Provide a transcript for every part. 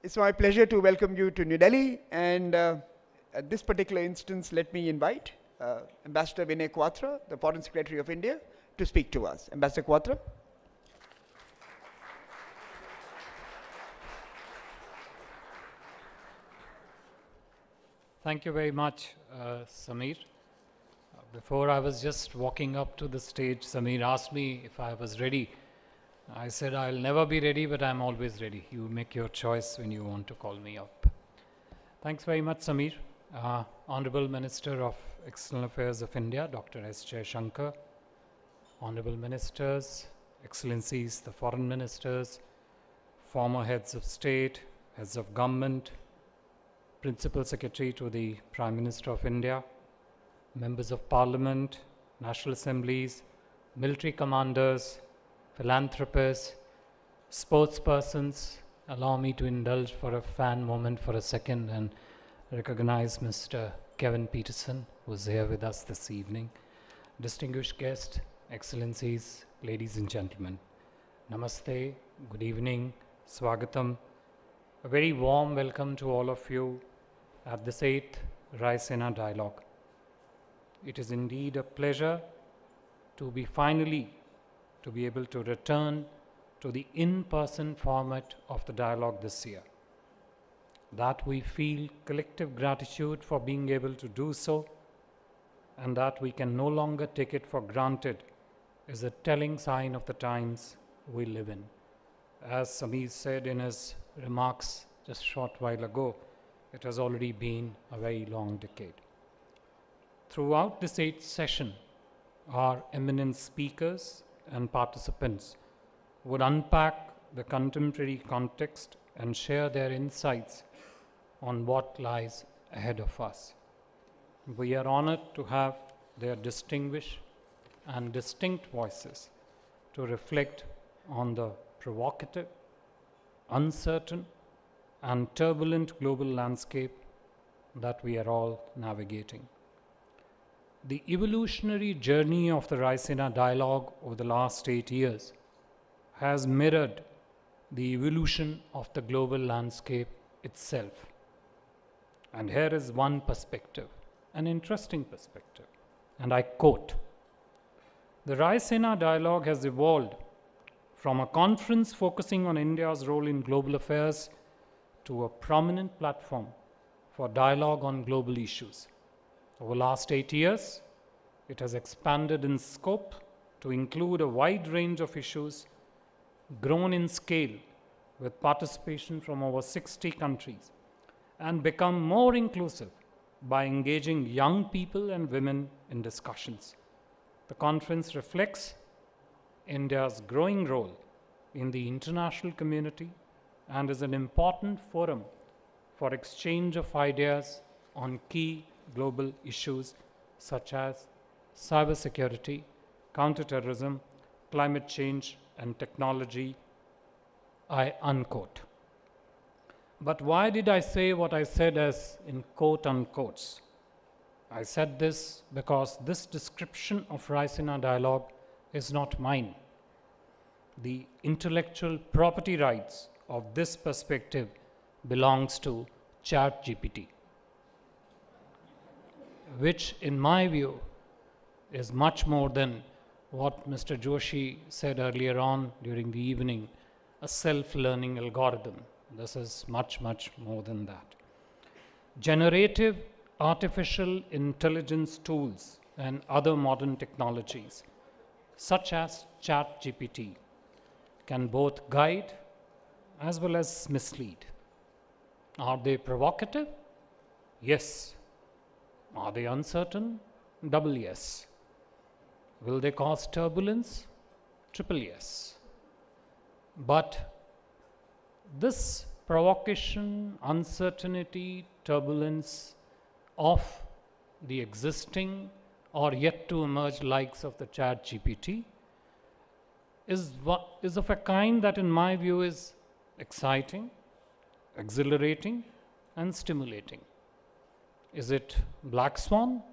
It's my pleasure to welcome you to New Delhi, and at this particular instance, let me invite Ambassador Vinay Quatra, the Foreign Secretary of India, to speak to us. Ambassador Quatra. Thank you very much, Samir. Before I was just walking up to the stage, Samir asked me if I was ready. I said, I'll never be ready, but I'm always ready. You make your choice when you want to call me up. Thanks very much, Samir. Honorable Minister of External Affairs of India, Dr. S. Jaishankar, Honorable Ministers, Excellencies, the Foreign Ministers, former heads of state, heads of government, Principal Secretary to the Prime Minister of India, members of Parliament, National Assemblies, military commanders, philanthropists, sportspersons. Allow me to indulge for a fan moment for a second and recognize Mr. Kevin Peterson, who is here with us this evening. Distinguished guests, Excellencies, ladies and gentlemen. Namaste, good evening, Swagatam. A very warm welcome to all of you at this 8th Raisina Dialogue. It is indeed a pleasure to be able to return to the in-person format of the dialogue this year. That we feel collective gratitude for being able to do so, and that we can no longer take it for granted is a telling sign of the times we live in. As Samir said in his remarks just a short while ago, it has already been a very long decade. Throughout this 8th session, our eminent speakers and participants would unpack the contemporary context and share their insights on what lies ahead of us. We are honored to have their distinguished and distinct voices to reflect on the provocative, uncertain, and turbulent global landscape that we are all navigating. The evolutionary journey of the Raisina dialogue over the last 8 years has mirrored the evolution of the global landscape itself. And here is one perspective, an interesting perspective, and I quote, "The Raisina dialogue has evolved from a conference focusing on India's role in global affairs to a prominent platform for dialogue on global issues. Over the last 8 years, it has expanded in scope to include a wide range of issues, grown in scale with participation from over 60 countries, and become more inclusive by engaging young people and women in discussions. The conference reflects India's growing role in the international community and is an important forum for exchange of ideas on key global issues such as cybersecurity, counterterrorism, climate change, and technology," I unquote. But why did I say what I said as in quote unquotes? I said this because this description of Raisina dialogue is not mine. The intellectual property rights of this perspective belongs to ChatGPT, which in my view is much more than what Mr. Joshi said earlier on during the evening, a self-learning algorithm. This is much, much more than that. Generative artificial intelligence tools and other modern technologies, such as ChatGPT, can both guide as well as mislead. Are they provocative? Yes. Are they uncertain? Double yes. Will they cause turbulence? Triple yes. But this provocation, uncertainty, turbulence of the existing or yet to emerge likes of the ChatGPT is of a kind that in my view is exciting, exhilarating, and stimulating. Is it Black Swan?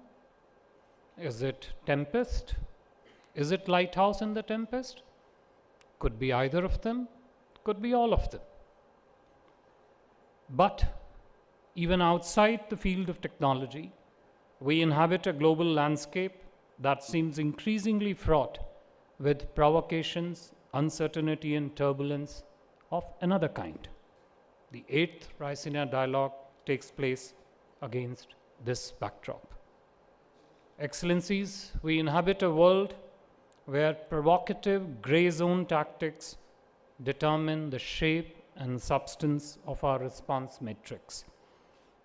Is it Tempest? Is it Lighthouse in the Tempest? Could be either of them, could be all of them. But even outside the field of technology, we inhabit a global landscape that seems increasingly fraught with provocations, uncertainty, and turbulence of another kind. The eighth Raisina dialogue takes place against this backdrop. Excellencies, we inhabit a world where provocative gray zone tactics determine the shape and substance of our response matrix,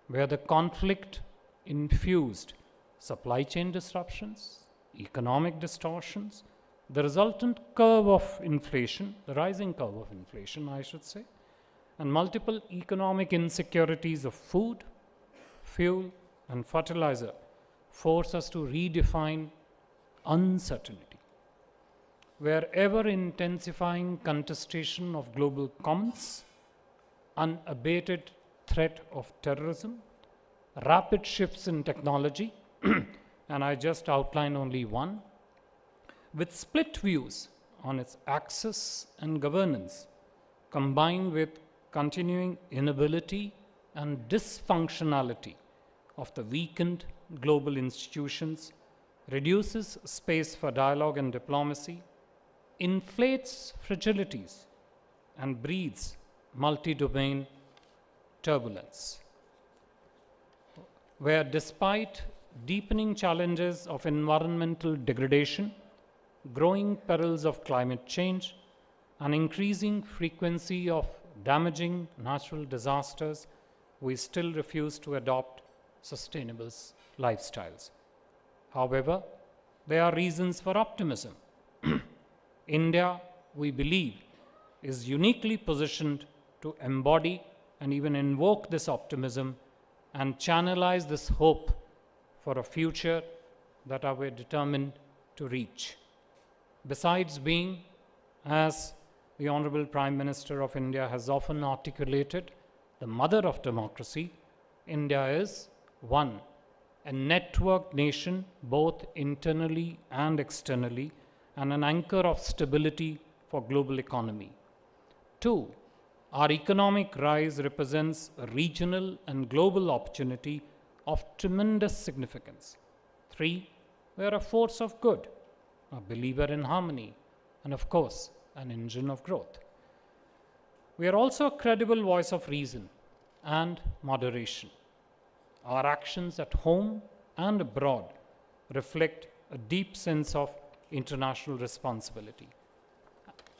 where the conflict infused supply chain disruptions, economic distortions, the resultant curve of inflation, the rising curve of inflation, I should say, and multiple economic insecurities of food, fuel, and fertilizer force us to redefine uncertainty. Where ever intensifying contestation of global commons, unabated threat of terrorism, rapid shifts in technology, and I just outline only one, with split views on its access and governance, combined with continuing inability and dysfunctionality of the weakened global institutions, reduces space for dialogue and diplomacy, inflates fragilities, and breeds multi-domain turbulence, where despite deepening challenges of environmental degradation, growing perils of climate change, and increasing frequency of damaging natural disasters, we still refuse to adopt sustainable lifestyles. However, there are reasons for optimism. India, we believe, is uniquely positioned to embody and even invoke this optimism and channelize this hope for a future that we're determined to reach. Besides being, as the Honorable Prime Minister of India has often articulated, the mother of democracy, India is one, a networked nation both internally and externally, and an anchor of stability for global economy. Two, our economic rise represents a regional and global opportunity of tremendous significance. Three, we are a force of good, a believer in harmony, and of course, an engine of growth. We are also a credible voice of reason and moderation. Our actions at home and abroad reflect a deep sense of international responsibility.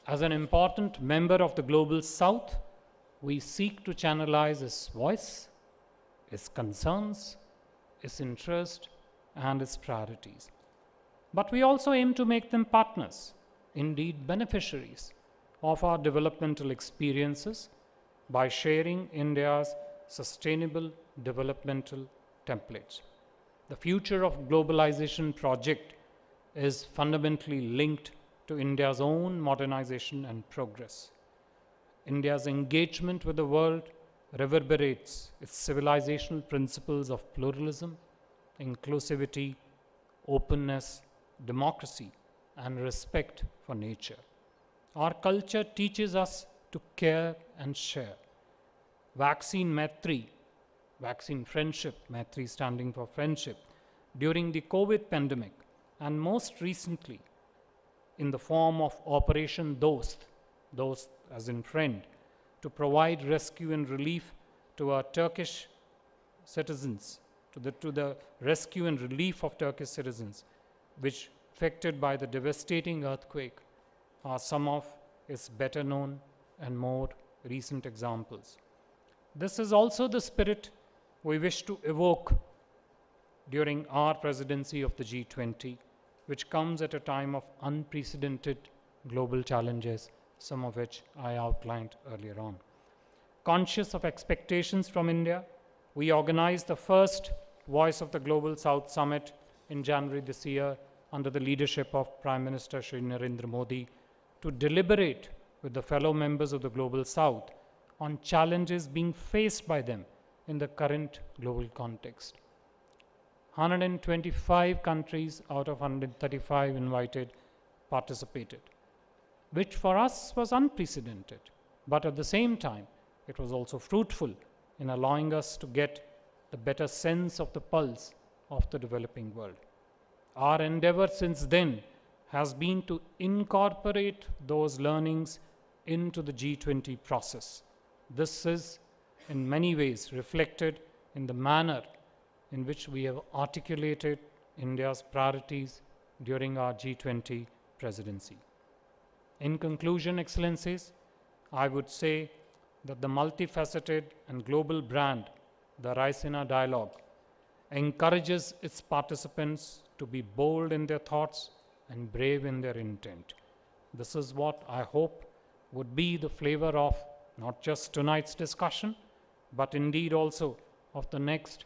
As an important member of the Global South, we seek to channelize his voice, his concerns, his interest, and his priorities. But we also aim to make them partners, indeed beneficiaries, of our developmental experiences by sharing India's sustainable developmental templates. The Future of Globalization project is fundamentally linked to India's own modernization and progress. India's engagement with the world reverberates its civilizational principles of pluralism, inclusivity, openness, democracy, and respect for nature. Our culture teaches us to care and share. Vaccine Maitri, vaccine friendship, Maitri standing for friendship, during the COVID pandemic, and most recently in the form of Operation Dost, Dost as in friend, to provide rescue and relief to our Turkish citizens, to the rescue and relief of Turkish citizens, which affected by the devastating earthquake, are some of its better known and more recent examples. This is also the spirit we wish to evoke during our presidency of the G20, which comes at a time of unprecedented global challenges, some of which I outlined earlier on. Conscious of expectations from India, we organized the first Voice of the Global South Summit in January this year under the leadership of Prime Minister Shri Narendra Modi to deliberate with the fellow members of the Global South on challenges being faced by them in the current global context. 125 countries out of 135 invited participated, which for us was unprecedented, but at the same time, it was also fruitful in allowing us to get the better sense of the pulse of the developing world. Our endeavor since then has been to incorporate those learnings into the G20 process. This is in many ways reflected in the manner in which we have articulated India's priorities during our G20 presidency. In conclusion, Excellencies, I would say that the multifaceted and global brand, the Raisina Dialogue, encourages its participants to be bold in their thoughts and brave in their intent. This is what I hope would be the flavor of not just tonight's discussion, but indeed also of the next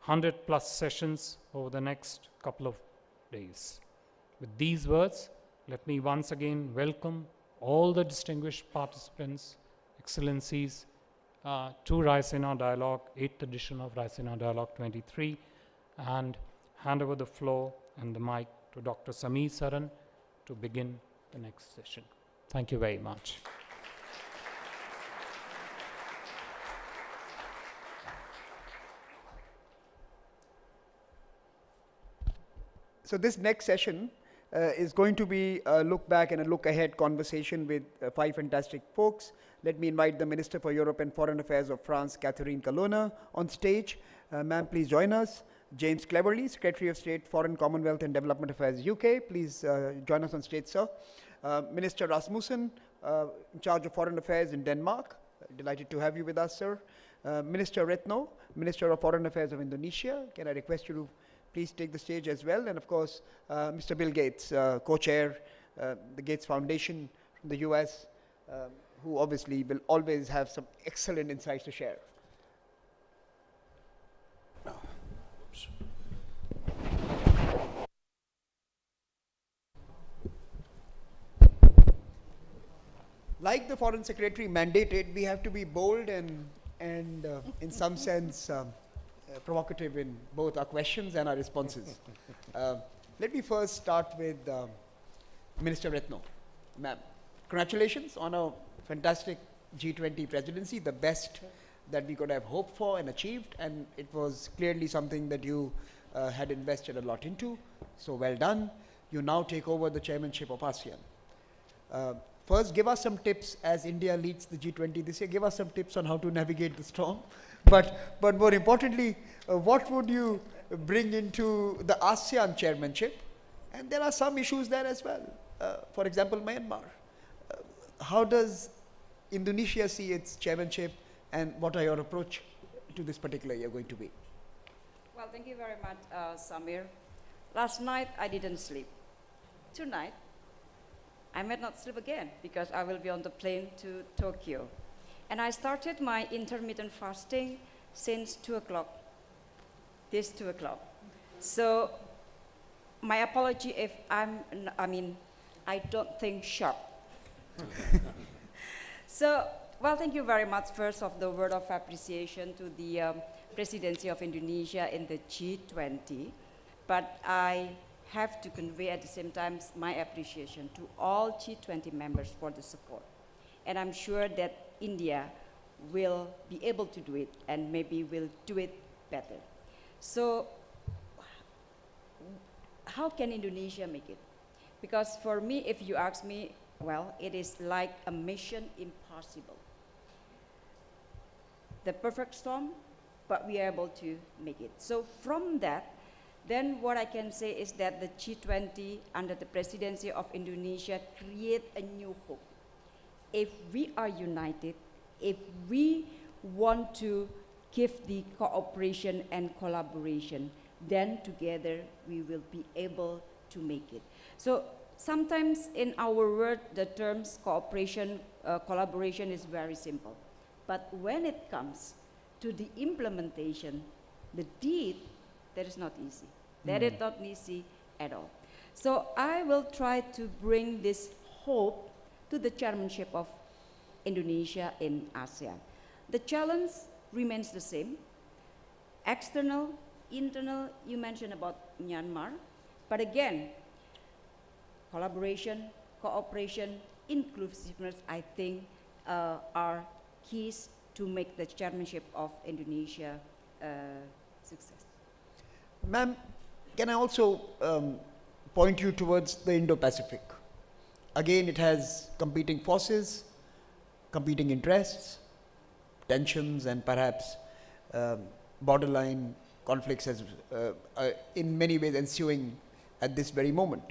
100+ sessions over the next couple of days. With these words, let me once again welcome all the distinguished participants, Excellencies, to Raisina Dialogue, 8th edition of Raisina Dialogue 23, and hand over the floor and the mic to Dr. Sameer Saran to begin the next session. Thank you very much. So this next session is going to be a look back and a look ahead conversation with 5 fantastic folks. Let me invite the Minister for Europe and Foreign Affairs of France, Catherine Colonna, on stage. Ma'am, please join us. James Cleverly, Secretary of State, Foreign, Commonwealth and Development Affairs, UK. Please join us on stage, sir. Minister Rasmussen, in charge of Foreign Affairs in Denmark. Delighted to have you with us, sir. Minister Retno, Minister of Foreign Affairs of Indonesia. Can I request you to please take the stage as well? And of course, Mr. Bill Gates, co-chair, the Gates Foundation from the US, who obviously will always have some excellent insights to share. Like the Foreign Secretary mandated, we have to be bold and in some sense provocative in both our questions and our responses. Let me first start with Minister Retno. Ma'am, congratulations on a fantastic G20 presidency, the best that we could have hoped for and achieved, and it was clearly something that you had invested a lot into, so well done. You now take over the chairmanship of ASEAN. First, give us some tips as India leads the G20 this year. Give us some tips on how to navigate the storm. But more importantly, what would you bring into the ASEAN chairmanship? And there are some issues there as well. For example, Myanmar. How does Indonesia see its chairmanship, and what are your approach to this particular year going to be? Well, thank you very much, Samir. Last night, I didn't sleep. Tonight, I might not sleep again because I will be on the plane to Tokyo. And I started my intermittent fasting since 2 o'clock, this 2 o'clock. So my apology if I don't think sharp. So, well, thank you very much. First of the word of appreciation to the presidency of Indonesia in the G20. But I have to convey at the same time my appreciation to all G20 members for the support. And I'm sure that India will be able to do it and maybe will do it better. So how can Indonesia make it? Because for me, if you ask me, well, it is like a mission impossible. The perfect storm, but we are able to make it. So from that, then what I can say is that the G20 under the presidency of Indonesia create a new hope. If we are united, if we want to give the cooperation and collaboration, then together we will be able to make it. So sometimes in our word, the terms cooperation, collaboration is very simple. But when it comes to the implementation, the deed, that is not easy. That is not easy at all. So I will try to bring this hope to the chairmanship of Indonesia in ASEAN. The challenge remains the same. External, internal, you mentioned about Myanmar. But again, collaboration, cooperation, inclusiveness, I think are keys to make the chairmanship of Indonesia success. Ma'am, can I also point you towards the Indo-Pacific? Again, it has competing forces, competing interests, tensions, and perhaps borderline conflicts as, in many ways ensuing at this very moment.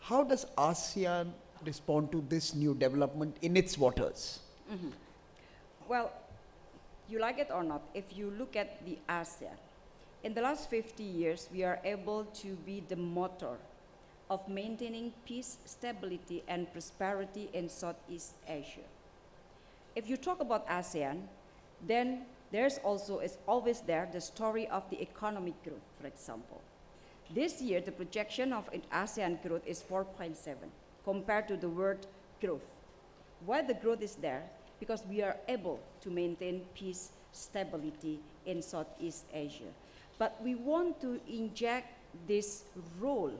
How does ASEAN respond to this new development in its waters? Mm-hmm. Well, you like it or not, if you look at the ASEAN, in the last 50 years, we are able to be the motor of maintaining peace, stability, and prosperity in Southeast Asia. If you talk about ASEAN, then there's also, is always there, the story of the economic growth, for example. This year, the projection of ASEAN growth is 4.7 compared to the world growth. Why the growth is there? Because we are able to maintain peace, stability in Southeast Asia. But we want to inject this role,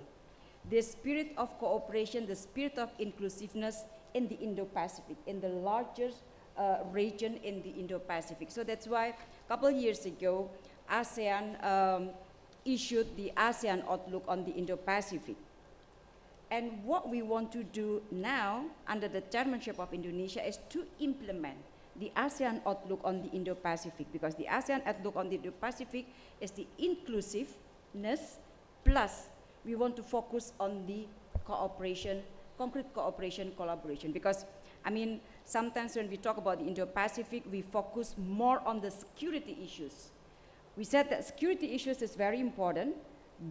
this spirit of cooperation, the spirit of inclusiveness in the Indo-Pacific, in the largest region in the Indo-Pacific. So that's why a couple of years ago, ASEAN issued the ASEAN Outlook on the Indo-Pacific. And what we want to do now, under the chairmanship of Indonesia, is to implement the ASEAN Outlook on the Indo-Pacific, because the ASEAN Outlook on the Indo-Pacific is the inclusiveness, plus we want to focus on the cooperation, concrete cooperation, collaboration. Because, I mean, sometimes when we talk about the Indo-Pacific, we focus more on the security issues. We said that security issues is very important,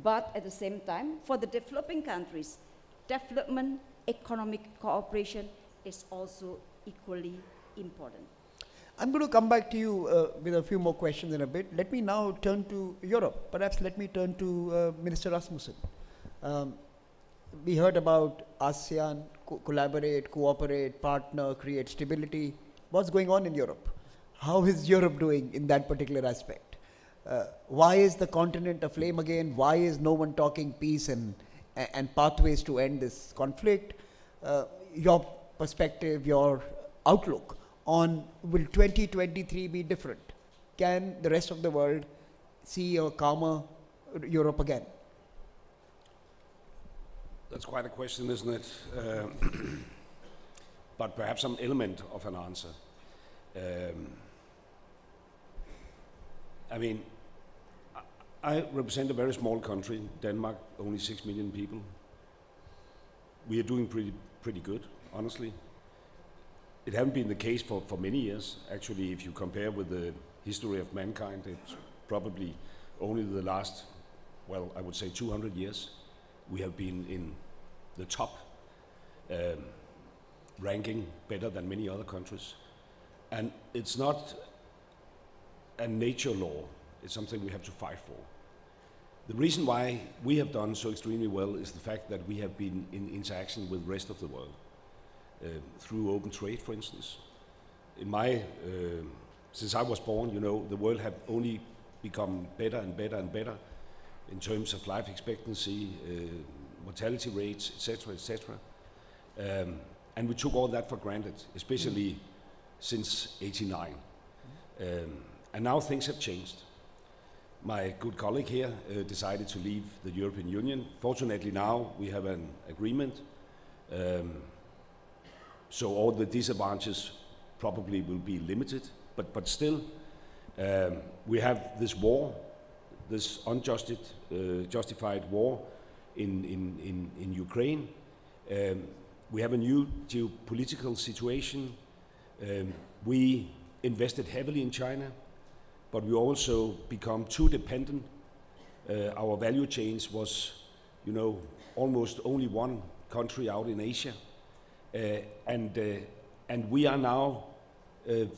but at the same time, for the developing countries, development, economic cooperation is also equally important. I'm going to come back to you with a few more questions in a bit. Let me now turn to Europe. Perhaps let me turn to Minister Rasmussen. We heard about ASEAN, collaborate, cooperate, partner, create stability. What's going on in Europe? How is Europe doing in that particular aspect? Why is the continent aflame again? Why is no one talking peace and pathways to end this conflict? Your perspective, your outlook on, will 2023 be different? Can the rest of the world see a calmer Europe again? That's quite a question, isn't it? But perhaps some element of an answer. I mean, I represent a very small country, Denmark, only 6 million people. We are doing pretty good, honestly. It hasn't been the case for many years. Actually, if you compare with the history of mankind, it's probably only the last, well, I would say 200 years, we have been in the top ranking, better than many other countries. And it's not a nature law, it's something we have to fight for. The reason why we have done so extremely well is the fact that we have been in interaction with the rest of the world. Through open trade, for instance. Since I was born, you know, the world have only become better and better and better in terms of life expectancy, mortality rates, etc., etc. And we took all that for granted, especially since '89. And now things have changed. My good colleague here decided to leave the European Union. Fortunately now we have an agreement. So all the disadvantages probably will be limited, but still we have this war, this justified war in Ukraine. We have a new geopolitical situation. We invested heavily in China, but we also become too dependent. Our value chains was, you know, almost only one country out in Asia. And we are now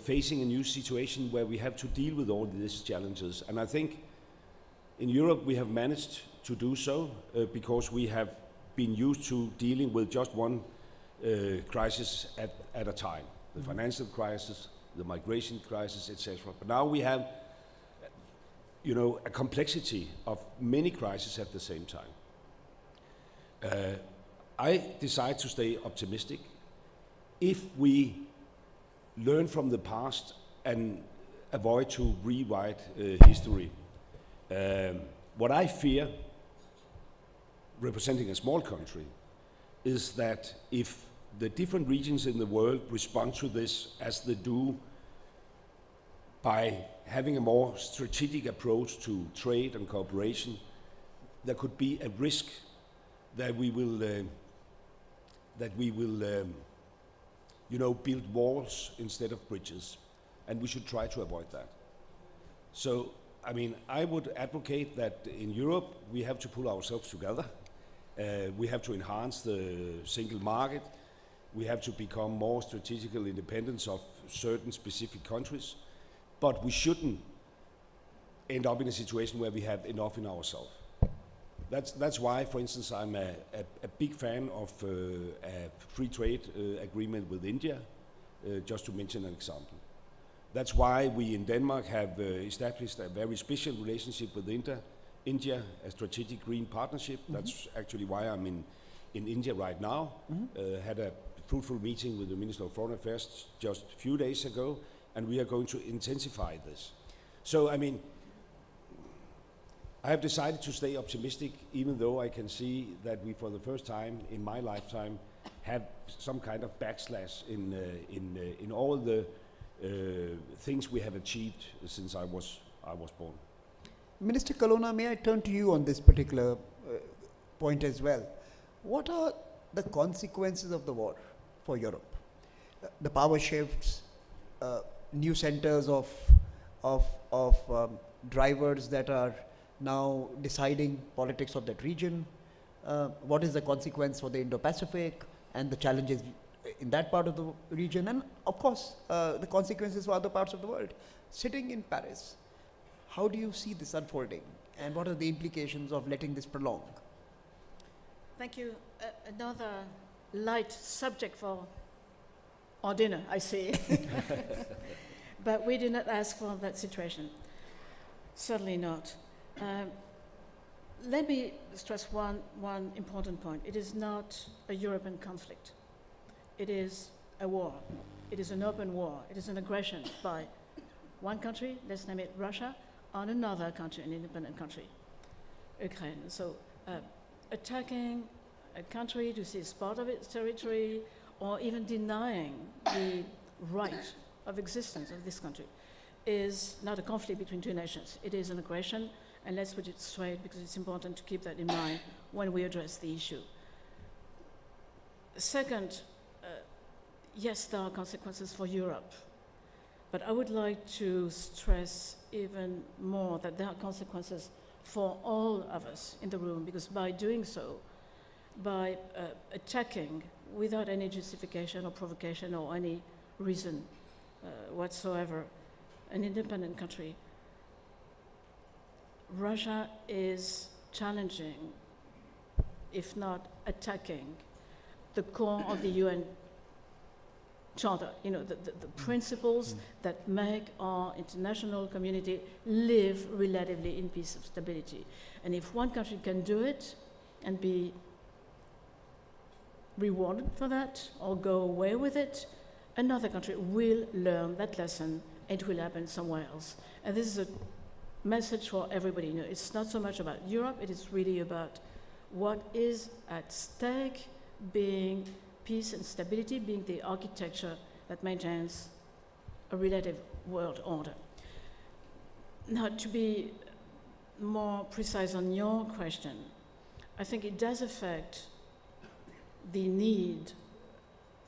facing a new situation where we have to deal with all these challenges. And I think in Europe we have managed to do so because we have been used to dealing with just one crisis at a time. The financial crisis, the migration crisis, etc. But now we have, you know, a complexity of many crises at the same time. I decide to stay optimistic. If we learn from the past and avoid to rewrite history. What I fear, representing a small country, is that if the different regions in the world respond to this as they do by having a more strategic approach to trade and cooperation, there could be a risk that we will build walls instead of bridges, and we should try to avoid that. So, I mean, I would advocate that in Europe we have to pull ourselves together. We have to enhance the single market. We have to become more strategical independence of certain specific countries, but we shouldn't end up in a situation where we have enough in ourselves. That's why, for instance, I'm a big fan of a free trade agreement with India, just to mention an example. That's why we in Denmark have established a very special relationship with India, a strategic green partnership. That's actually why I'm in India right now. Had a fruitful meeting with the Minister of Foreign Affairs just a few days ago, and we are going to intensify this. So, I mean, I have decided to stay optimistic, even though I can see that we, for the first time in my lifetime, have some kind of backslash in all the things we have achieved since I was born. Minister Kalona, may I turn to you on this particular point as well? What are the consequences of the war for Europe? The power shifts, new centers of drivers that are now deciding politics of that region. What is the consequence for the Indo-Pacific and the challenges in that part of the region, and of course the consequences for other parts of the world? Sitting in Paris, how do you see this unfolding, and what are the implications of letting this prolong? Thank you. Another light subject for our dinner, I see. But we did not ask for that situation. Certainly not. Let me stress one important point. It is not a European conflict. It is a war. It is an open war. It is an aggression by one country, let's name it Russia, on another country, an independent country, Ukraine. So attacking a country to seize part of its territory, or even denying the right of existence of this country, is not a conflict between two nations. It is an aggression, and let's put it straight, because it's important to keep that in mind when we address the issue. Second, yes, there are consequences for Europe, but I would like to stress even more that there are consequences for all of us in the room, because by doing so, by attacking without any justification or provocation or any reason whatsoever an independent country, Russia is challenging, if not attacking, the core of the UN Charter, you know, the principles that make our international community live relatively in peace and stability. And if one country can do it and be rewarded for that or go away with it, another country will learn that lesson. It will happen somewhere else. And this is a message for everybody. You know, it's not so much about Europe, it is really about what is at stake, being peace and stability, being the architecture that maintains a relative world order. Now, to be more precise on your question, I think it does affect the need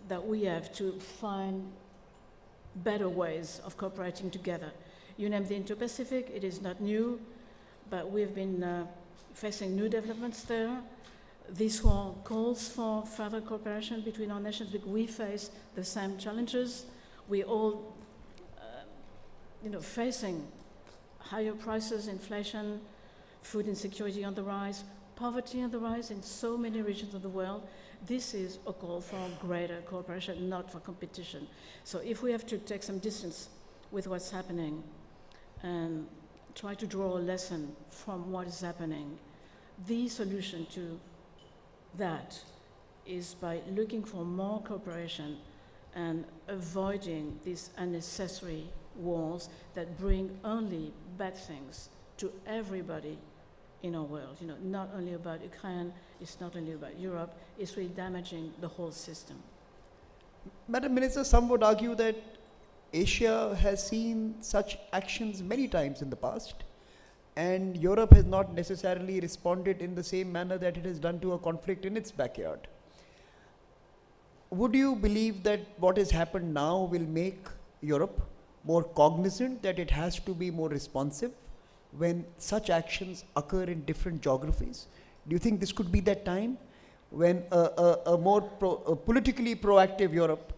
that we have to find better ways of cooperating together. You named the Indo-Pacific. It is not new, but we've been facing new developments there. This war calls for further cooperation between our nations, because we face the same challenges. We all, facing higher prices, inflation, food insecurity on the rise, poverty on the rise in so many regions of the world. This is a call for greater cooperation, not for competition. So if we have to take some distance with what's happening and try to draw a lesson from what is happening, the solution to that is by looking for more cooperation and avoiding these unnecessary wars that bring only bad things to everybody in our world. You know, not only about Ukraine, it's not only about Europe, it's really damaging the whole system. Madam Minister, some would argue that Asia has seen such actions many times in the past, and Europe has not necessarily responded in the same manner that it has done to a conflict in its backyard. Would you believe that what has happened now will make Europe more cognizant that it has to be more responsive when such actions occur in different geographies? Do you think this could be that time when a more politically proactive Europe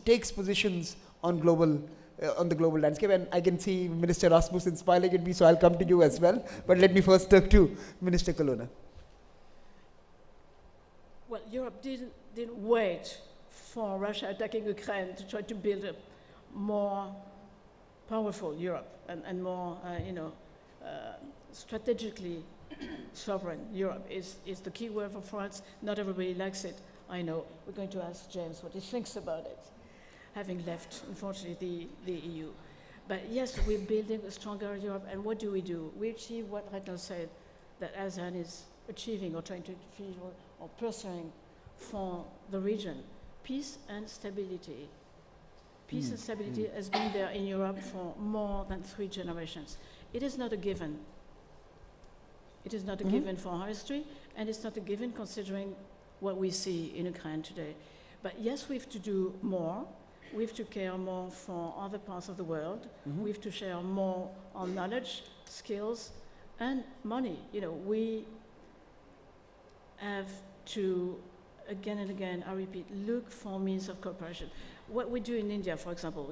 takes positions on the global landscape? And I can see Minister Rasmussen smiling at me, so I'll come to you as well. But let me first talk to Minister Colonna. Well, Europe didn't wait for Russia attacking Ukraine to try to build a more powerful Europe and more, strategically sovereign Europe is the key word for France. Not everybody likes it, I know. We're going to ask James what he thinks about it, having left, unfortunately, the EU. But yes, we're building a stronger Europe, and what do? We achieve what Reto said, that ASEAN is achieving or trying to achieve or pursuing for the region. Peace and stability. Peace and stability has been there in Europe for more than 3 generations. It is not a given. It is not a given for our history, and it's not a given considering what we see in Ukraine today. But yes, we have to do more. We have to care more for other parts of the world. We have to share more on knowledge, skills, and money. You know, we have to, again and again, I repeat, look for means of cooperation. What we do in India, for example,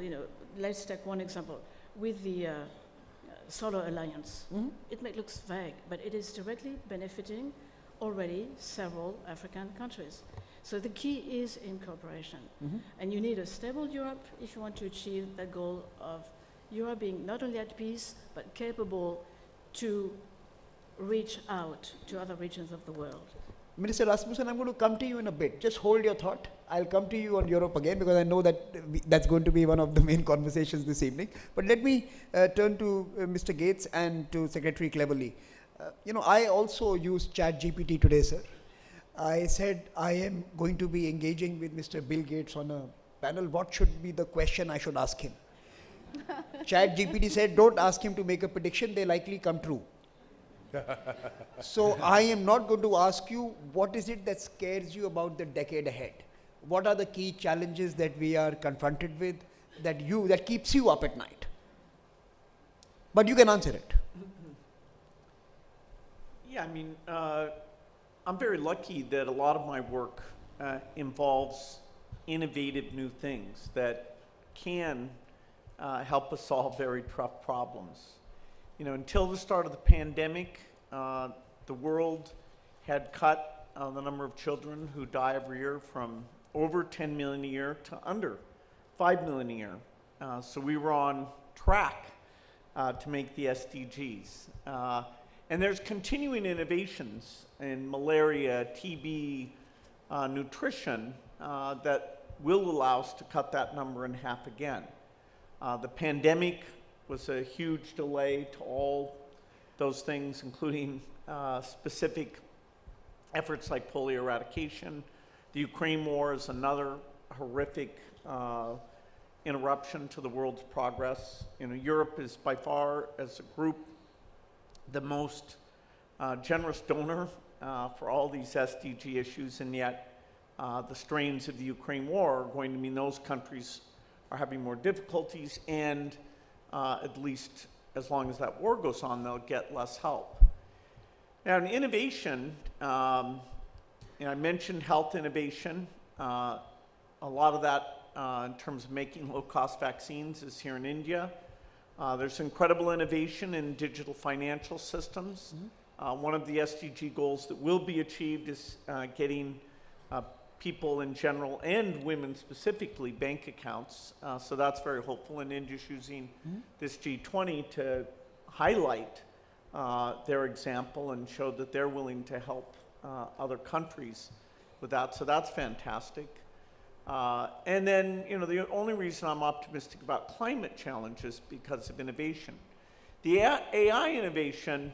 let's take one example with the Solar Alliance. It may look vague, but it is directly benefiting already several African countries. So the key is in cooperation. And you need a stable Europe if you want to achieve the goal of Europe being not only at peace, but capable to reach out to other regions of the world. Minister Rasmussen, I'm going to come to you in a bit. Just hold your thought. I'll come to you on Europe again because I know that that's going to be one of the main conversations this evening. But let me turn to Mr. Gates and to Secretary Cleverly. I also used ChatGPT today, sir. I said I am going to be engaging with Mr. Bill Gates on a panel. What should be the question I should ask him? ChatGPT said, don't ask him to make a prediction. They likely come true. So I am not going to ask you what is it that scares you about the decade ahead. What are the key challenges that we are confronted with that keeps you up at night? But you can answer it. Yeah, I mean, I'm very lucky that a lot of my work involves innovative new things that can help us solve very tough problems. Until the start of the pandemic, the world had cut the number of children who die every year from over 10 million a year to under 5 million a year. So we were on track to make the SDGs. And there's continuing innovations in malaria, TB, nutrition that will allow us to cut that number in half again. The pandemic was a huge delay to all those things, including specific efforts like polio eradication. The Ukraine war is another horrific interruption to the world's progress. Europe is by far, as a group, the most generous donor for all these SDG issues, and yet the strains of the Ukraine war are going to mean those countries are having more difficulties, and at least as long as that war goes on, they'll get less help. Now, in innovation, I mentioned health innovation. A lot of that in terms of making low-cost vaccines is here in India. There's incredible innovation in digital financial systems. One of the SDG goals that will be achieved is getting people in general and women specifically bank accounts. So that's very hopeful, and India's using this G20 to highlight their example and show that they're willing to help other countries with that. So that's fantastic. And then, you know, the only reason I'm optimistic about climate challenge is because of innovation. The AI innovation,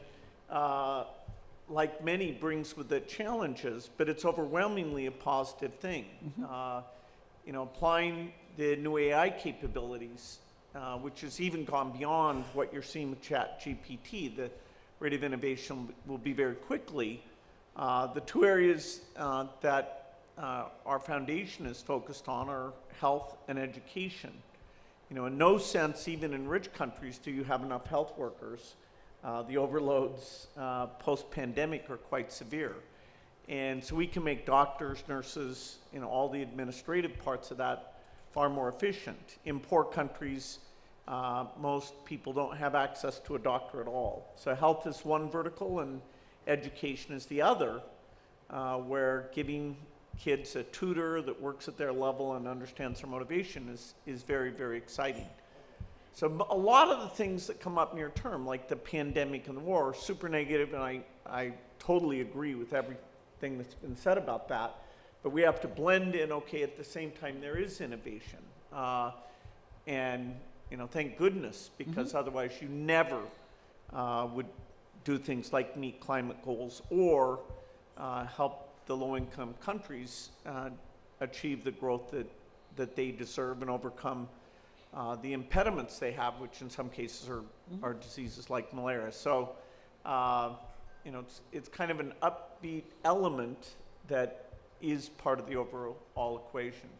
like many, brings with it challenges, but it's overwhelmingly a positive thing. You know, applying the new AI capabilities, which has even gone beyond what you're seeing with ChatGPT, the rate of innovation will be very quickly. The two areas that our foundation is focused on are health and education. You know, in no sense, even in rich countries, do you have enough health workers. The overloads post-pandemic are quite severe. And so we can make doctors, nurses, you know, all the administrative parts of that far more efficient. In poor countries, most people don't have access to a doctor at all. So health is one vertical and education is the other, where giving kids a tutor that works at their level and understands their motivation is very, very exciting. So a lot of the things that come up near term, like the pandemic and the war, are super negative, and I totally agree with everything that's been said about that. But we have to blend in, okay, at the same time there is innovation. And, you know, thank goodness, because otherwise you never would do things like meet climate goals or help the low-income countries achieve the growth that they deserve and overcome the impediments they have, which in some cases are diseases like malaria. So, you know, it's kind of an upbeat element that is part of the overall equation.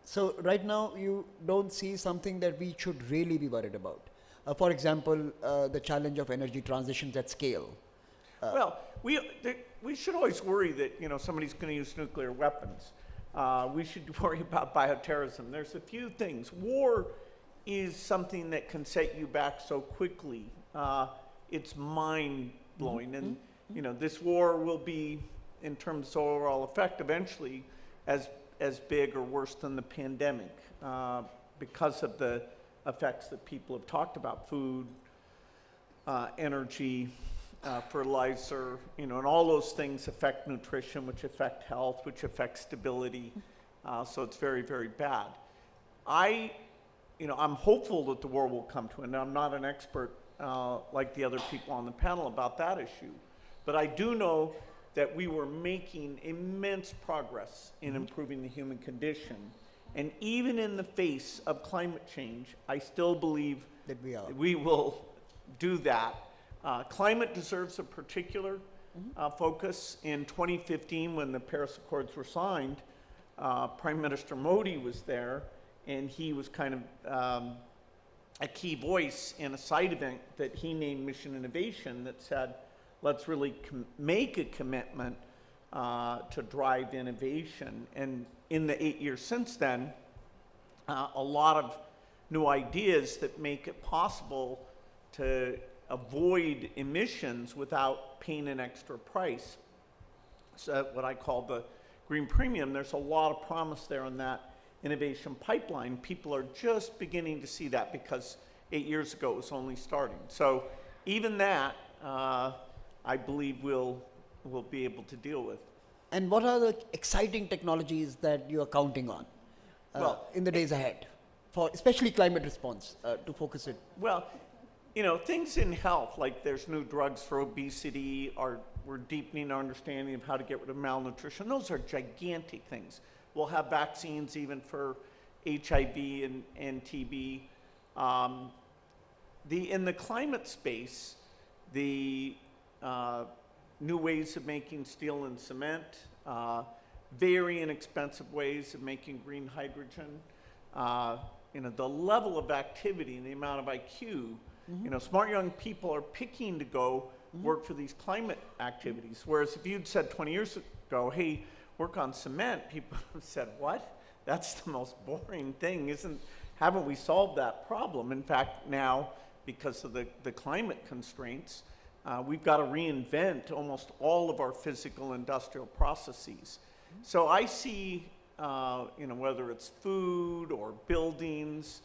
So right now you don't see something that we should really be worried about. For example, the challenge of energy transitions at scale. Well, we should always worry that, you know, somebody's going to use nuclear weapons. We should worry about bioterrorism. There's a few things. War is something that can set you back so quickly. It's mind-blowing. And, you know, this war will be, in terms of overall effect, eventually as big or worse than the pandemic because of the effects that people have talked about: food, energy, fertilizer, you know, and all those things affect nutrition, which affect health, which affect stability. So it's very, very bad. You know, I'm hopeful that the war will come to an end. I'm not an expert like the other people on the panel about that issue, but I do know that we were making immense progress in improving the human condition. And even in the face of climate change, I still believe that we will do that. Climate deserves a particular focus. In 2015, when the Paris Accords were signed, Prime Minister Modi was there, and he was kind of a key voice in a side event that he named Mission Innovation that said, let's really make a commitment to drive innovation. And in the 8 years since then, a lot of new ideas that make it possible to avoid emissions without paying an extra price. So what I call the green premium, there's a lot of promise there in that innovation pipeline. People are just beginning to see that because 8 years ago it was only starting. So even that, I believe we'll be able to deal with. And what are the exciting technologies that you are counting on in the days ahead, for especially climate response, to focus it? Well, you know, things in health, like there's new drugs for obesity, we're deepening our understanding of how to get rid of malnutrition. Those are gigantic things. We'll have vaccines even for HIV and TB. In the climate space, the new ways of making steel and cement, very inexpensive ways of making green hydrogen, you know, the level of activity and the amount of IQ. You know, smart young people are picking to go work for these climate activities. Whereas if you'd said 20 years ago, hey, work on cement, people have said, what? That's the most boring thing. Haven't we solved that problem? In fact, now, because of the climate constraints, we've got to reinvent almost all of our physical industrial processes. So I see, you know, whether it's food or buildings,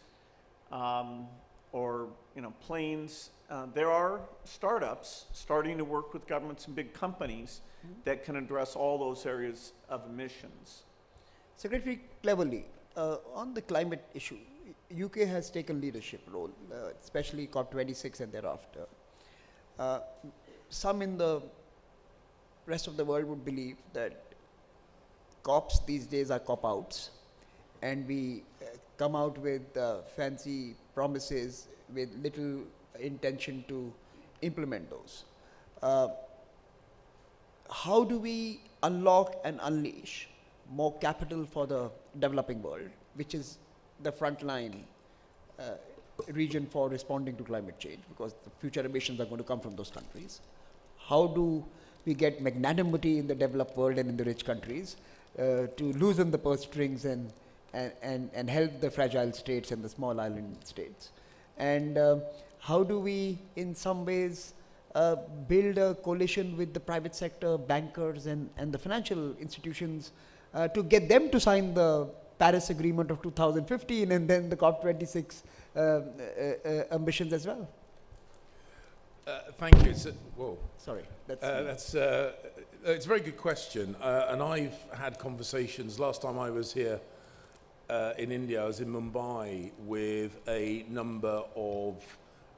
or, you know, planes, there are startups starting to work with governments and big companies that can address all those areas of emissions. Secretary Cleverly, on the climate issue, UK has taken leadership role, especially COP26 and thereafter. Some in the rest of the world would believe that COPs these days are cop-outs, and we come out with fancy promises with little intention to implement those. How do we unlock and unleash more capital for the developing world, which is the frontline region for responding to climate change, because the future emissions are going to come from those countries? How do we get magnanimity in the developed world and in the rich countries to loosen the purse strings and help the fragile states and the small island states? And how do we, in some ways, build a coalition with the private sector, bankers, and the financial institutions to get them to sign the Paris Agreement of 2015 and then the COP26 ambitions as well? Thank you. Whoa. Sorry. It's a very good question. And I've had conversations. Last time I was here in India, I was in Mumbai with a number of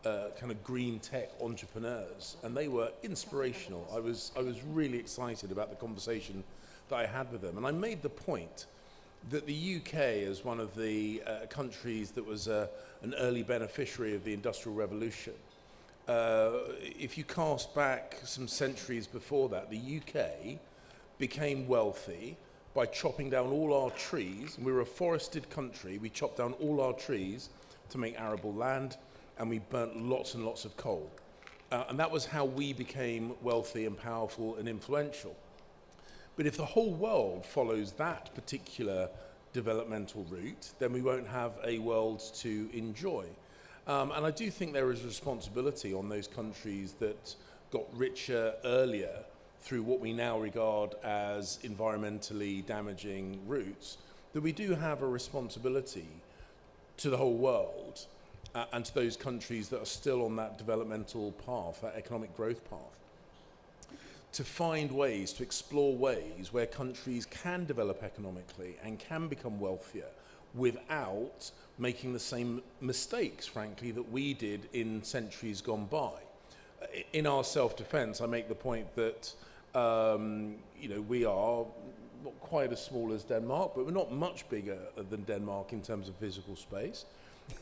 kind of green tech entrepreneurs, and they were inspirational. I was really excited about the conversation that I had with them. And I made the point that the UK, as one of the countries that was an early beneficiary of the Industrial Revolution, if you cast back some centuries before that, the UK became wealthy by chopping down all our trees. We were a forested country. We chopped down all our trees to make arable land, and we burnt lots and lots of coal. And that was how we became wealthy and powerful and influential. But if the whole world follows that particular developmental route, then we won't have a world to enjoy. And I do think there is a responsibility on those countries that got richer earlier through what we now regard as environmentally damaging routes, that we do have a responsibility to the whole world and to those countries that are still on that developmental path, that economic growth path, to find ways, to explore ways where countries can develop economically and can become wealthier without making the same mistakes, frankly, that we did in centuries gone by. In our self-defense, I make the point that we are not quite as small as Denmark, but we're not much bigger than Denmark in terms of physical space.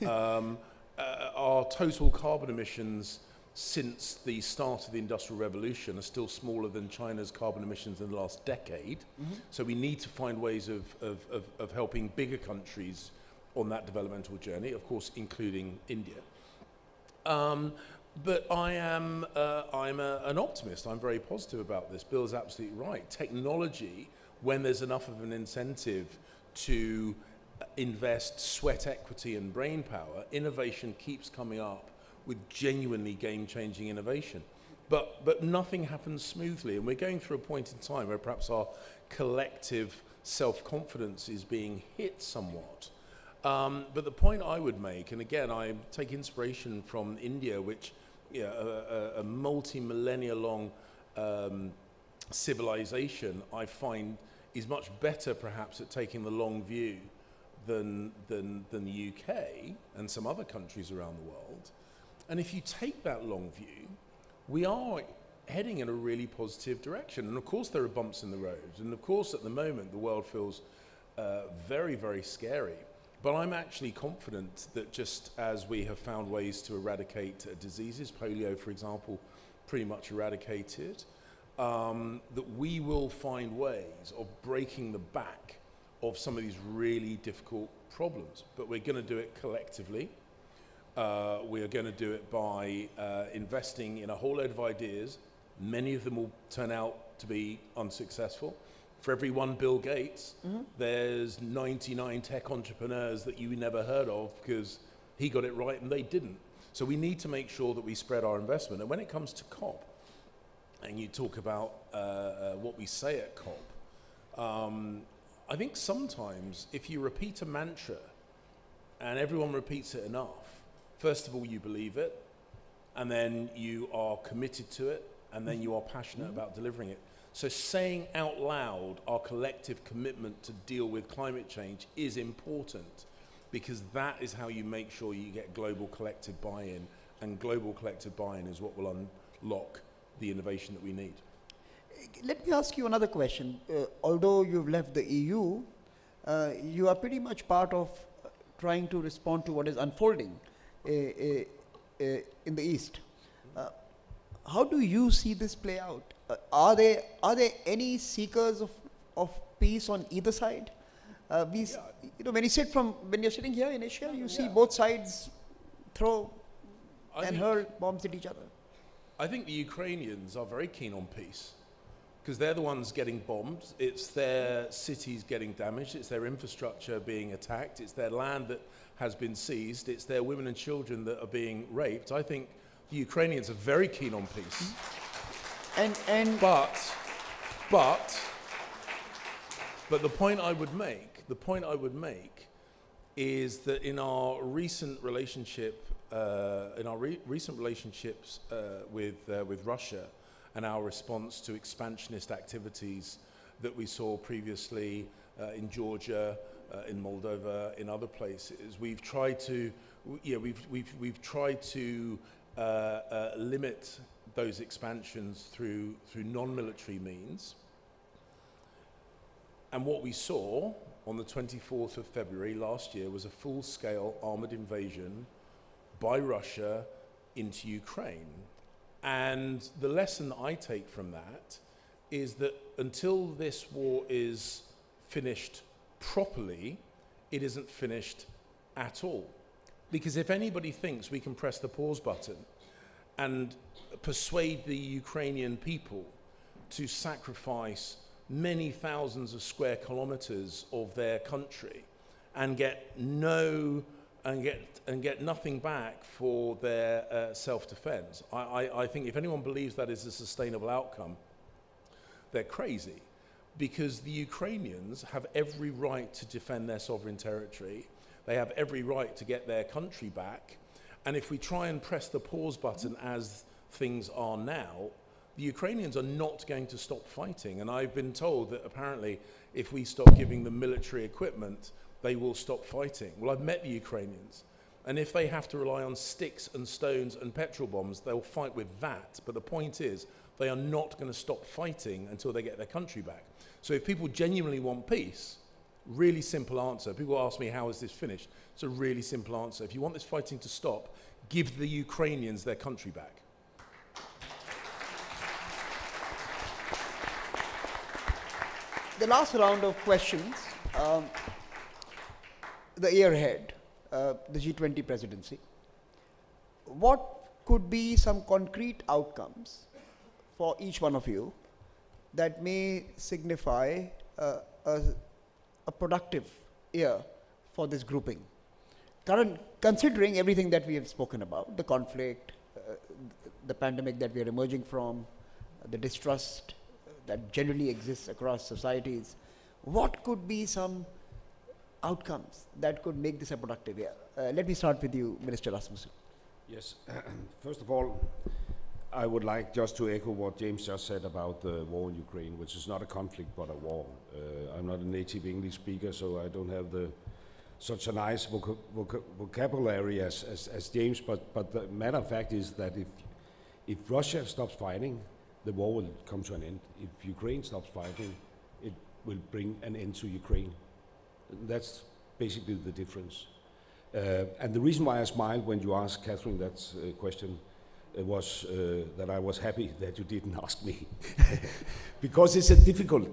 Our total carbon emissions since the start of the Industrial Revolution are still smaller than China's carbon emissions in the last decade. Mm-hmm. So we need to find ways of helping bigger countries on that developmental journey, of course, including India. But I'm an optimist. I'm very positive about this. Bill's absolutely right. Technology, when there's enough of an incentive to invest sweat equity and brain power, innovation keeps coming up with genuinely game-changing innovation. But nothing happens smoothly, and we're going through a point in time where perhaps our collective self-confidence is being hit somewhat. But the point I would make, and again, I take inspiration from India, which a multi-millennia long civilization, I find, is much better perhaps at taking the long view than the UK and some other countries around the world. And if you take that long view, we are heading in a really positive direction. And of course there are bumps in the road. And of course at the moment the world feels very, very scary. But I'm actually confident that just as we have found ways to eradicate diseases, polio for example, pretty much eradicated, that we will find ways of breaking the back of some of these really difficult problems. But we're going to do it collectively. We are going to do it by investing in a whole load of ideas. Many of them will turn out to be unsuccessful. For every one Bill Gates, there's 99 tech entrepreneurs that you never heard of because he got it right and they didn't. So we need to make sure that we spread our investment. And when it comes to COP, and you talk about what we say at COP, I think sometimes if you repeat a mantra and everyone repeats it enough, first of all, you believe it, and then you are committed to it, and then you are passionate about delivering it. So saying out loud our collective commitment to deal with climate change is important, because that is how you make sure you get global collective buy-in, and global collective buy-in is what will unlock the innovation that we need. Let me ask you another question. Although you've left the EU, you are pretty much part of trying to respond to what is unfolding in the East. How do you see this play out? Are there any seekers of peace on either side? You know, when you're sitting here in Asia, you see both sides throw and hurl bombs at each other. I think the Ukrainians are very keen on peace, because they're the ones getting bombed. It's their cities getting damaged. It's their infrastructure being attacked. It's their land that has been seized. It's their women and children that are being raped. I think the Ukrainians are very keen on peace. But the point I would make is that in our recent relationship, relationships with Russia, and our response to expansionist activities that we saw previously in Georgia, in Moldova, in other places, we've tried to limit those expansions through non-military means. And what we saw on the 24th of February last year was a full-scale armored invasion by Russia into Ukraine. And the lesson that I take from that is that until this war is finished properly, it isn't finished at all. Because if anybody thinks we can press the pause button and persuade the Ukrainian people to sacrifice many thousands of square kilometers of their country and get nothing back for their self-defense, I think if anyone believes that is a sustainable outcome, they're crazy. Because the Ukrainians have every right to defend their sovereign territory. They have every right to get their country back. And if we try and press the pause button as things are now, the Ukrainians are not going to stop fighting. And I've been told that apparently if we stop giving them military equipment, they will stop fighting. Well, I've met the Ukrainians. And if they have to rely on sticks and stones and petrol bombs, they'll fight with that. But the point is, they are not going to stop fighting until they get their country back. So if people genuinely want peace, really simple answer. People ask me, how is this finished? It's a really simple answer. If you want this fighting to stop, give the Ukrainians their country back. The last round of questions, the year ahead, the G20 presidency. What could be some concrete outcomes for each one of you that may signify a productive year for this grouping? Considering everything that we have spoken about, the conflict, the pandemic that we are emerging from, the distrust that generally exists across societies, what could be some outcomes that could make this a productive year? Let me start with you, Minister Rasmussen. Yes, first of all, I would like just to echo what James just said about the war in Ukraine, which is not a conflict but a war. I'm not a native English speaker, so I don't have such a nice vocabulary as James, but the matter of fact is that if Russia stops fighting, the war will come to an end. If Ukraine stops fighting, it will bring an end to Ukraine. That's basically the difference. And the reason why I smiled when you asked Catherine that question was that I was happy that you didn't ask me. Because it's a difficult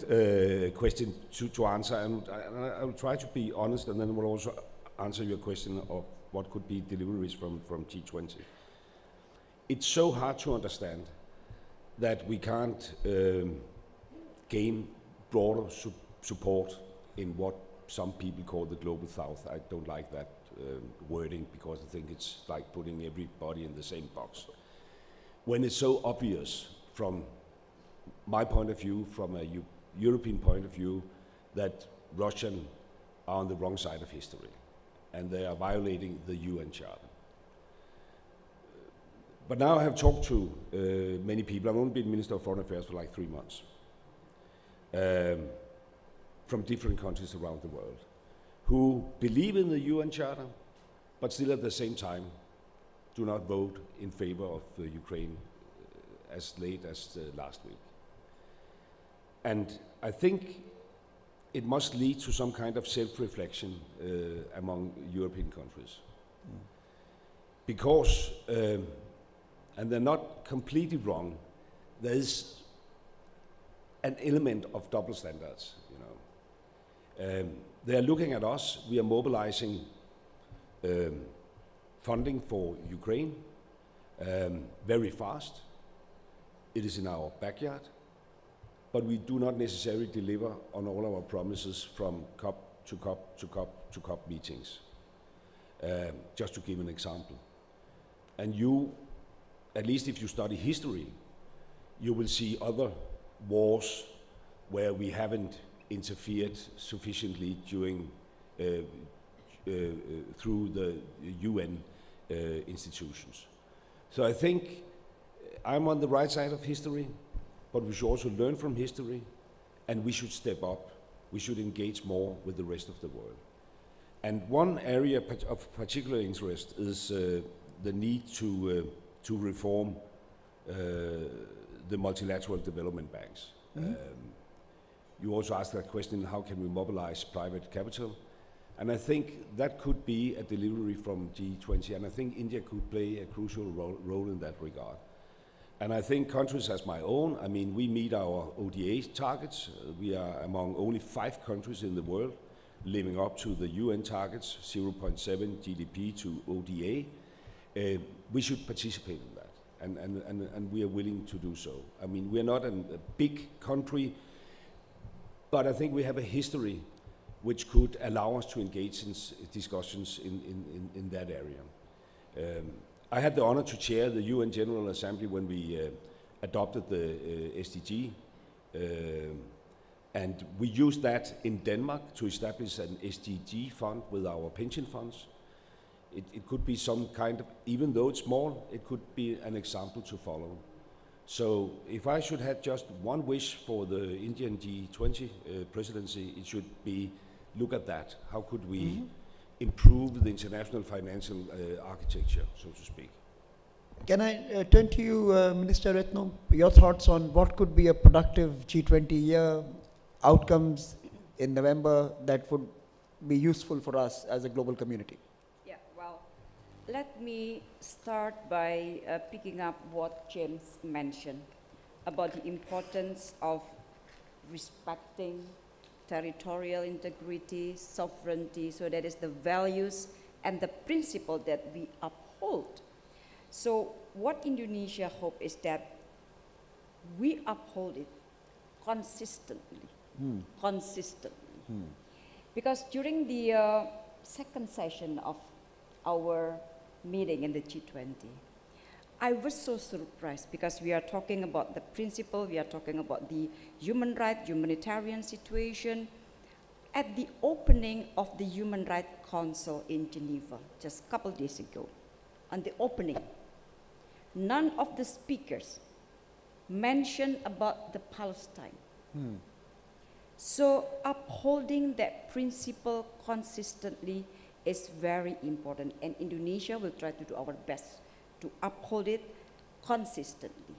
question to answer, and I will try to be honest, and then we'll also answer your question of what could be deliveries from G20. It's so hard to understand that we can't gain broader support in what some people call the global south. I don't like that wording, because I think it's like putting everybody in the same box. When it's so obvious from my point of view, from a European point of view, that Russians are on the wrong side of history and they are violating the UN Charter. But now I have talked to many people. I've only been Minister of Foreign Affairs for like 3 months. from different countries around the world who believe in the UN Charter, but still at the same time do not vote in favor of Ukraine as late as last week. And I think it must lead to some kind of self-reflection among European countries. Because, and they're not completely wrong, there is an element of double standards, you know. They are looking at us, we are mobilizing funding for Ukraine very fast. It is in our backyard, but we do not necessarily deliver on all our promises from COP to COP to COP to COP meetings, just to give an example. And you, at least if you study history, you will see other wars where we haven't interfered sufficiently during, through the UN institutions. So I think I'm on the right side of history, but we should also learn from history, and we should step up. We should engage more with the rest of the world. And one area of particular interest is the need to reform the multilateral development banks. You also asked that question, how can we mobilize private capital? And I think that could be a delivery from G20, and I think India could play a crucial role in that regard. And I think countries as my own, I mean, we meet our ODA targets. We are among only 5 countries in the world living up to the UN targets, 0.7 GDP to ODA. We should participate in that, and we are willing to do so. I mean, we are not a big country, but I think we have a history which could allow us to engage in discussions in that area. I had the honor to chair the UN General Assembly when we adopted the SDG, and we used that in Denmark to establish an SDG fund with our pension funds. It could be some kind of, even though it's small, it could be an example to follow. So if I should have just one wish for the Indian G20 presidency, it should be, look at that. How could we improve the international financial architecture, so to speak? Can I turn to you, Minister Retno, your thoughts on what could be a productive G20 year, outcomes in November that would be useful for us as a global community? Yeah, well, let me start by picking up what James mentioned about the importance of respecting territorial integrity, sovereignty, so that is the values and the principle that we uphold. So what Indonesia hope is that we uphold it consistently, Because during the second session of our meeting in the G20, I was so surprised because we are talking about the principle, we are talking about the human rights, humanitarian situation. At the opening of the Human Rights Council in Geneva, just a couple days ago, on the opening, none of the speakers mentioned about the Palestine. So upholding that principle consistently is very important, and Indonesia will try to do our best to uphold it consistently.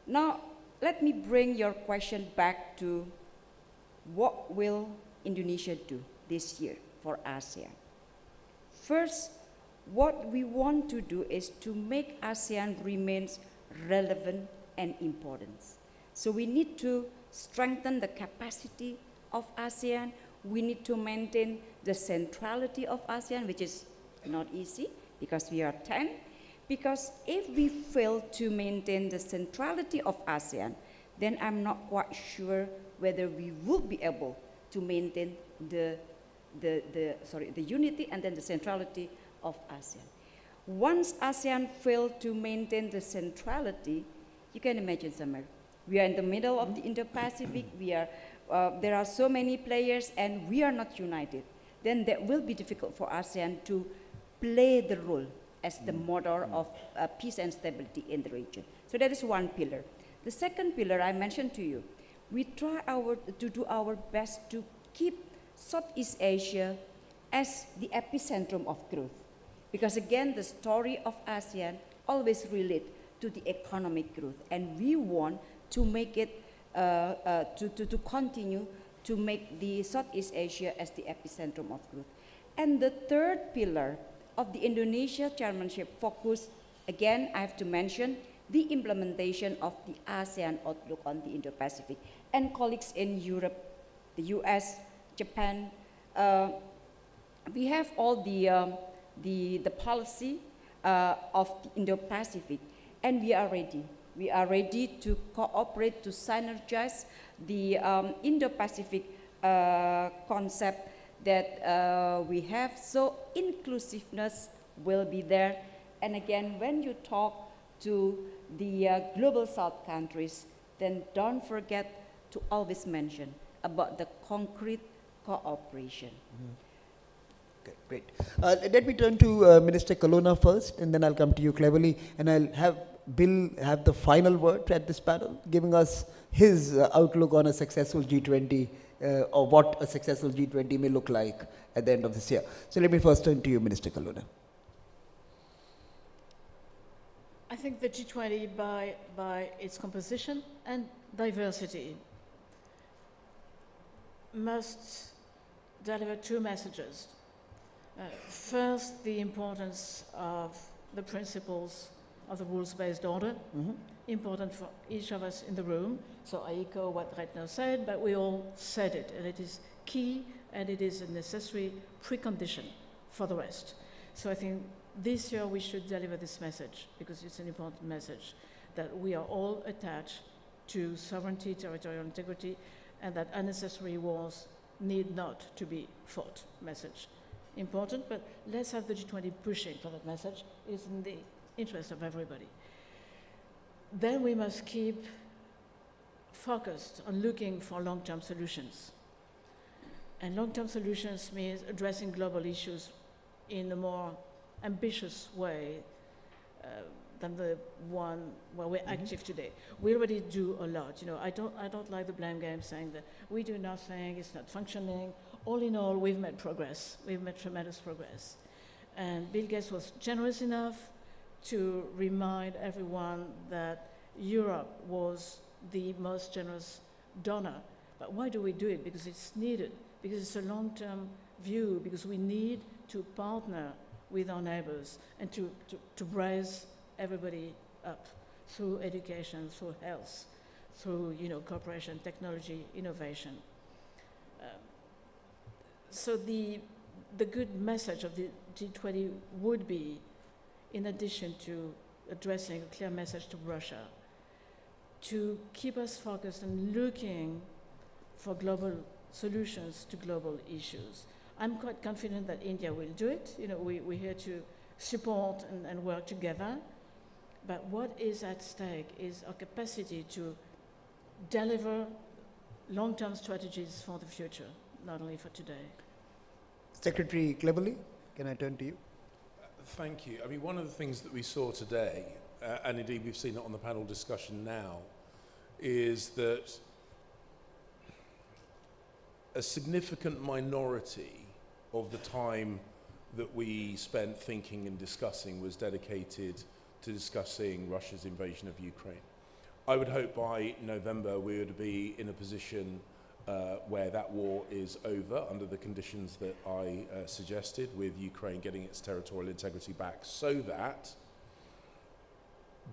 Now, let me bring your question back to what will Indonesia do this year for ASEAN? First, what we want to do is to make ASEAN remains relevant and important. So we need to strengthen the capacity of ASEAN. We need to maintain the centrality of ASEAN, which is not easy because we are 10. Because if we fail to maintain the centrality of ASEAN, then I'm not quite sure whether we will be able to maintain the unity and then the centrality of ASEAN. Once ASEAN failed to maintain the centrality, you can imagine, Samir, we are in the middle of the Indo-Pacific, there are so many players and we are not united, then that will be difficult for ASEAN to play the role as the motor of peace and stability in the region. So that is one pillar. The second pillar I mentioned to you, we try to do our best to keep Southeast Asia as the epicentrum of growth. Because again, the story of ASEAN always relate to the economic growth, and we want to make it, to continue to make the Southeast Asia as the epicentrum of growth. And the third pillar of the Indonesia chairmanship focus, again, I have to mention the implementation of the ASEAN outlook on the Indo-Pacific. And colleagues in Europe, the US, Japan, we have all the policy of the Indo-Pacific, and we are ready. We are ready to cooperate, to synergize the Indo-Pacific concept that we have. So inclusiveness will be there. And again, when you talk to the global South countries, then don't forget to always mention about the concrete cooperation. Okay, great. Let me turn to Minister Colonna first, and then I'll come to you, Cleverly, and I'll have Bill have the final word at this panel, giving us his outlook on a successful G20, or what a successful G20 may look like at the end of this year. So let me first turn to you, Minister Colonna. I think the G20, by its composition and diversity, must deliver two messages. First, the importance of the principles of the rules-based order, important for each of us in the room. So I echo what Reitner said, but we all said it, and it is key, and it is a necessary precondition for the rest. So I think this year we should deliver this message, because it's an important message, that we are all attached to sovereignty, territorial integrity, and that unnecessary wars need not to be fought. Message important, but let's have the G20 pushing for that message. It's in the interest of everybody. Then we must keep focused on looking for long-term solutions. And long-term solutions means addressing global issues in a more ambitious way than the one where we're active today. We already do a lot. You know, I don't like the blame game saying that we do nothing, it's not functioning. All in all, we've made progress. We've made tremendous progress. And Bill Gates was generous enough to remind everyone that Europe was the most generous donor. But why do we do it? Because it's needed, because it's a long-term view, because we need to partner with our neighbors and to raise everybody up through education, through health, through cooperation, technology, innovation. So the good message of the G20 would be, in addition to addressing a clear message to Russia, to keep us focused on looking for global solutions to global issues. I'm quite confident that India will do it. We're here to support and work together. But what is at stake is our capacity to deliver long-term strategies for the future, not only for today. Secretary Cleverly, can I turn to you? Thank you. I mean, one of the things that we saw today, and indeed we've seen it on the panel discussion now, is that a significant minority of the time that we spent thinking and discussing was dedicated to discussing Russia's invasion of Ukraine. I would hope by November we would be in a position where that war is over under the conditions that I suggested, with Ukraine getting its territorial integrity back, so that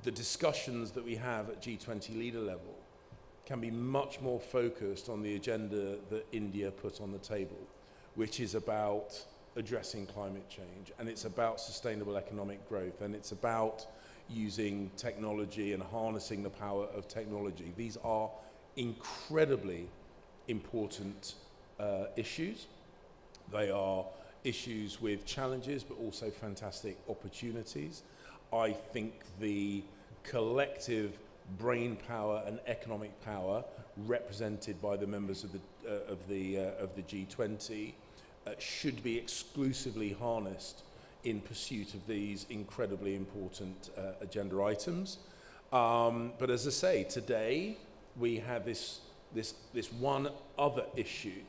the discussions that we have at G20 leader level can be much more focused on the agenda that India put on the table, which is about addressing climate change, and it's about sustainable economic growth, and it's about using technology and harnessing the power of technology. These are incredibly important issues. They are issues with challenges, but also fantastic opportunities. I think the collective brain power and economic power represented by the members of the G20 should be exclusively harnessed in pursuit of these incredibly important agenda items. But as I say, today we have this this one other issue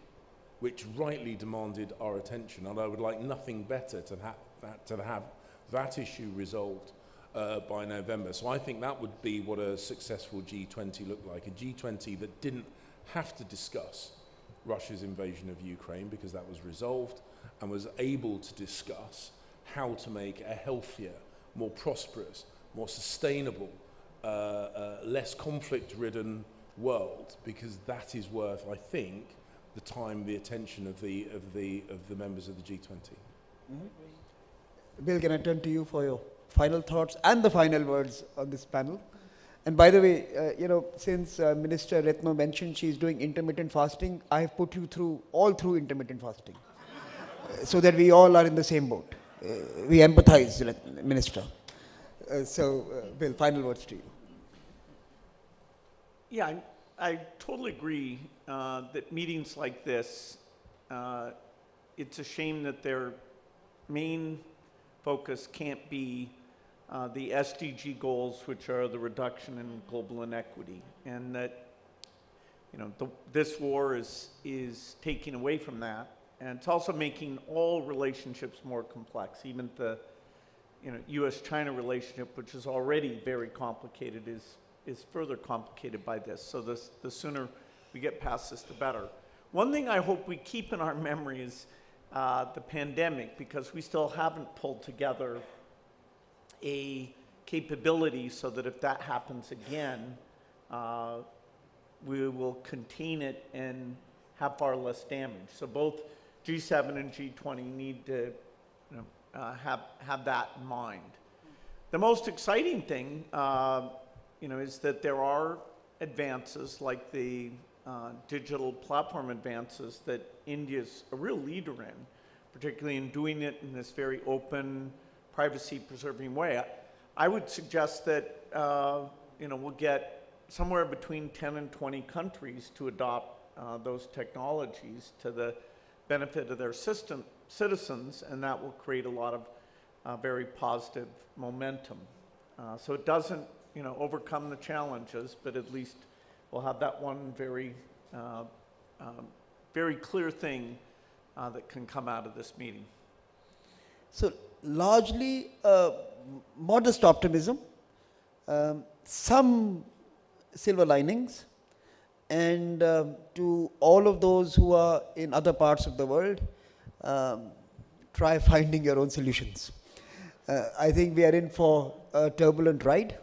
which rightly demanded our attention, and I would like nothing better to have that issue resolved by November. So I think that would be what a successful G20 looked like, a G20 that didn't have to discuss Russia's invasion of Ukraine because that was resolved, and was able to discuss how to make a healthier, more prosperous, more sustainable, less conflict-ridden world, because that is worth, I think, the time, the attention of the members of the G20. Mm-hmm. Bill, can I turn to you for your final thoughts and the final words on this panel? And by the way, since Minister Retno mentioned she's doing intermittent fasting, I have put you through intermittent fasting, so that we all are in the same boat. We empathize, Minister. Bill, final words to you. Yeah, I totally agree that meetings like this, it's a shame that their main focus can't be the SDG goals, which are the reduction in global inequity, and that this war is taking away from that, and it's also making all relationships more complex. Even the U.S.-China relationship, which is already very complicated, is further complicated by this. So the sooner we get past this, the better. One thing I hope we keep in our memory is the pandemic, because we still haven't pulled together a capability so that if that happens again, we will contain it and have far less damage. So both G7 and G20 need to have that in mind. The most exciting thing is that there are advances like the digital platform advances that India's a real leader in, particularly in doing it in this very open, privacy-preserving way. I would suggest that we'll get somewhere between 10 and 20 countries to adopt those technologies to the benefit of their citizens, and that will create a lot of very positive momentum. So it doesn't overcome the challenges, but at least we'll have that one very, very clear thing that can come out of this meeting. So largely modest optimism, some silver linings, and to all of those who are in other parts of the world, try finding your own solutions. I think we are in for a turbulent ride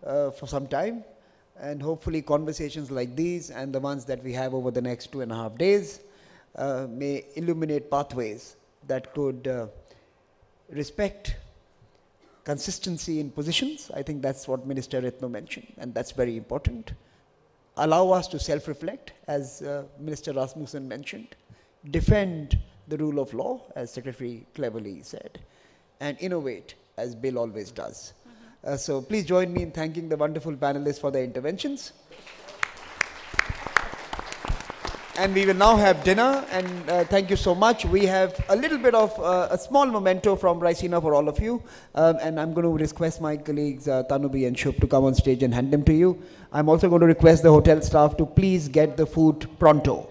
for some time, and hopefully conversations like these and the ones that we have over the next 2.5 days may illuminate pathways that could respect consistency in positions. I think that's what Minister Retno mentioned, and that's very important. Allow us to self-reflect, as Minister Rasmussen mentioned, defend the rule of law, as Secretary cleverly said, and innovate, as Bill always does. So please join me in thanking the wonderful panelists for their interventions. And we will now have dinner, and thank you so much. We have a little bit of a small memento from Raisina for all of you, and I'm going to request my colleagues Tanubi and Shub to come on stage and hand them to you. I'm also going to request the hotel staff to please get the food pronto.